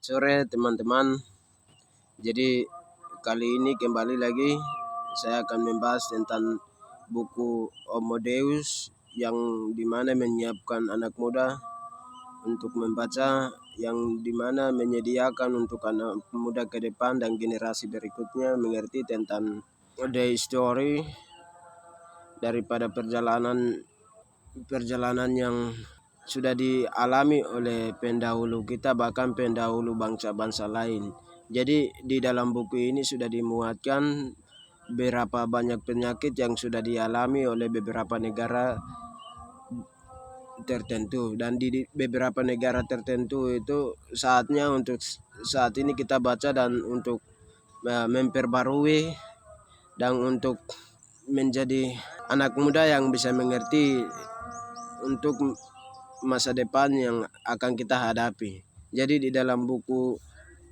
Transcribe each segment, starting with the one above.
Sore teman-teman. Jadi kali ini kembali lagi saya akan membahas tentang buku Homo Deus yang dimana menyiapkan anak muda untuk membaca, yang dimana menyediakan untuk anak muda ke depan dan generasi berikutnya mengerti tentang the story daripada perjalanan yang sudah dialami oleh pendahulu kita, bahkan pendahulu bangsa-bangsa lain. Jadi di dalam buku ini sudah dimuatkan berapa banyak penyakit yang sudah dialami oleh beberapa negara tertentu, dan di beberapa negara tertentu itu saatnya untuk saat ini kita baca dan untuk memperbarui dan untuk menjadi anak muda yang bisa mengerti untuk masa depan yang akan kita hadapi. Jadi di dalam buku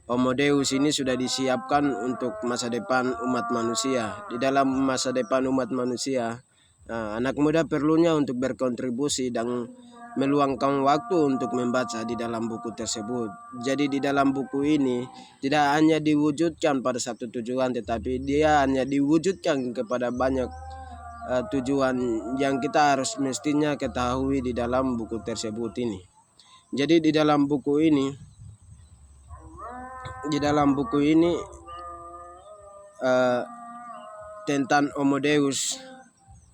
Homo Deus ini sudah disiapkan untuk masa depan umat manusia. Di dalam masa depan umat manusia, anak muda perlunya untuk berkontribusi dan meluangkan waktu untuk membaca di dalam buku tersebut. Jadi di dalam buku ini tidak hanya diwujudkan pada satu tujuan, tetapi dia hanya diwujudkan kepada banyak tujuan yang kita harus mestinya ketahui di dalam buku tersebut ini. Jadi di dalam buku ini tentang Homo Deus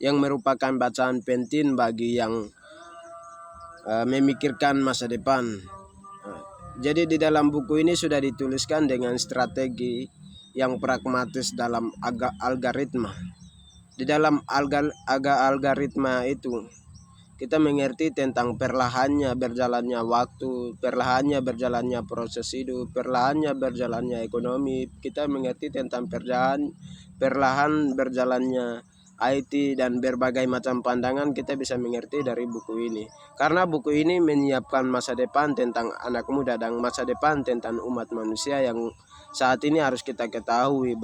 yang merupakan bacaan penting bagi yang memikirkan masa depan. Jadi di dalam buku ini sudah dituliskan dengan strategi yang pragmatis dalam algoritma. Di dalam algoritma itu kita mengerti tentang perlahannya berjalannya waktu, perlahannya berjalannya proses hidup, perlahannya berjalannya ekonomi. Kita mengerti tentang perlahan berjalannya IT dan berbagai macam pandangan kita bisa mengerti dari buku ini. Karena buku ini menyiapkan masa depan tentang anak muda dan masa depan tentang umat manusia yang saat ini harus kita ketahui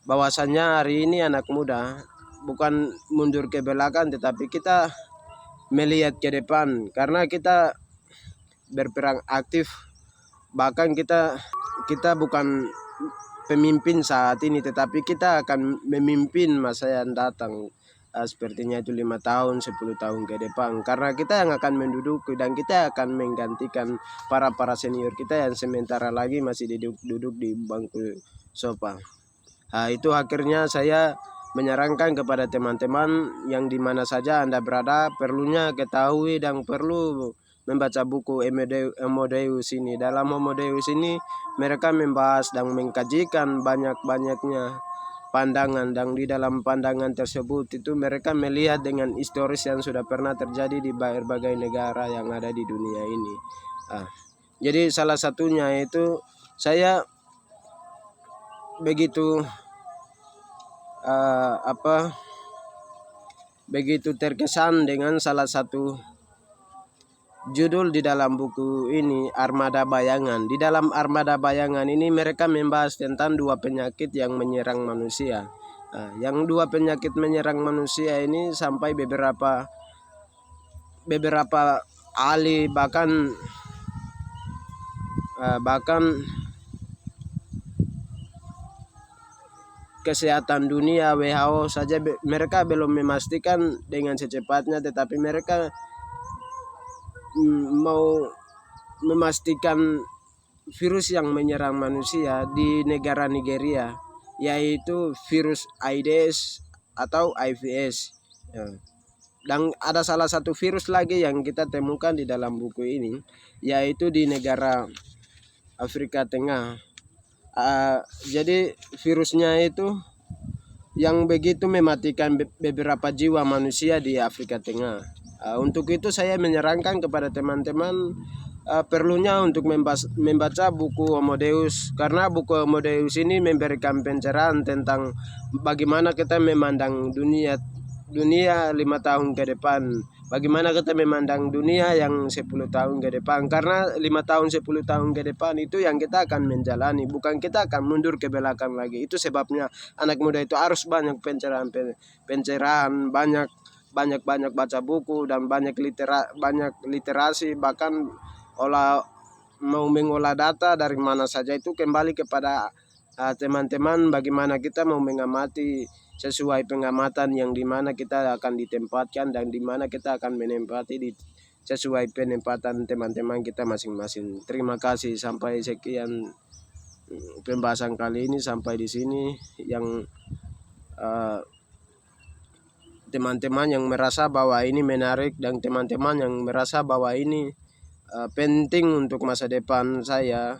bahwasannya hari ini anak muda bukan mundur ke belakang, tetapi kita melihat ke depan karena kita berperan aktif. Bahkan kita bukan pemimpin saat ini, tetapi kita akan memimpin masa yang datang, sepertinya itu 5 tahun 10 tahun ke depan, karena kita yang akan menduduki dan kita akan menggantikan para senior kita yang sementara lagi masih duduk di bangku sofa. Itu akhirnya saya menyarankan kepada teman-teman yang di mana saja Anda berada perlunya ketahui dan perlu membaca buku Homo Deus ini. Dalam Homo Deus ini mereka membahas dan mengkajikan banyak-banyaknya pandangan, dan di dalam pandangan tersebut itu mereka melihat dengan historis yang sudah pernah terjadi di berbagai negara yang ada di dunia ini. Jadi salah satunya itu saya begitu begitu terkesan dengan salah satu judul di dalam buku ini, Armada Bayangan. Di dalam Armada Bayangan ini mereka membahas tentang 2 penyakit yang menyerang manusia. Yang 2 penyakit menyerang manusia ini sampai beberapa ahli bahkan kesehatan dunia WHO saja mereka belum memastikan dengan secepatnya, tetapi mereka mau memastikan virus yang menyerang manusia di negara Nigeria, yaitu virus AIDS atau IVS. Dan ada salah satu virus lagi yang kita temukan di dalam buku ini, yaitu di negara Afrika Tengah. Jadi virusnya itu yang begitu mematikan beberapa jiwa manusia di Afrika Tengah. Untuk itu saya menyarankan kepada teman-teman perlunya untuk membaca buku Homo Deus, karena buku Homo Deus ini memberikan pencerahan tentang bagaimana kita memandang dunia 5 tahun ke depan, bagaimana kita memandang dunia yang 10 tahun ke depan, karena 5 tahun 10 tahun ke depan itu yang kita akan menjalani, bukan kita akan mundur ke belakang lagi. Itu sebabnya anak muda itu harus banyak pencerahan, banyak baca buku dan banyak literasi, bahkan mau mengolah data dari mana saja itu kembali kepada teman-teman, bagaimana kita mau mengamati sesuai pengamatan yang dimana kita akan ditempatkan dan dimana kita akan menempati sesuai penempatan teman-teman kita masing-masing. Terima kasih, sampai sekian pembahasan kali ini sampai di sini. Yang teman-teman yang merasa bahwa ini menarik dan teman-teman yang merasa bahwa ini penting untuk masa depan saya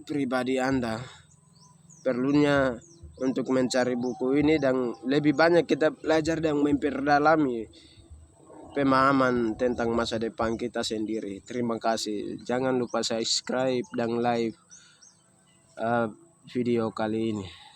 pribadi, Anda perlunya untuk mencari buku ini dan lebih banyak kita belajar dan memperdalami pemahaman tentang masa depan kita sendiri. Terima kasih. Jangan lupa subscribe dan like video kali ini.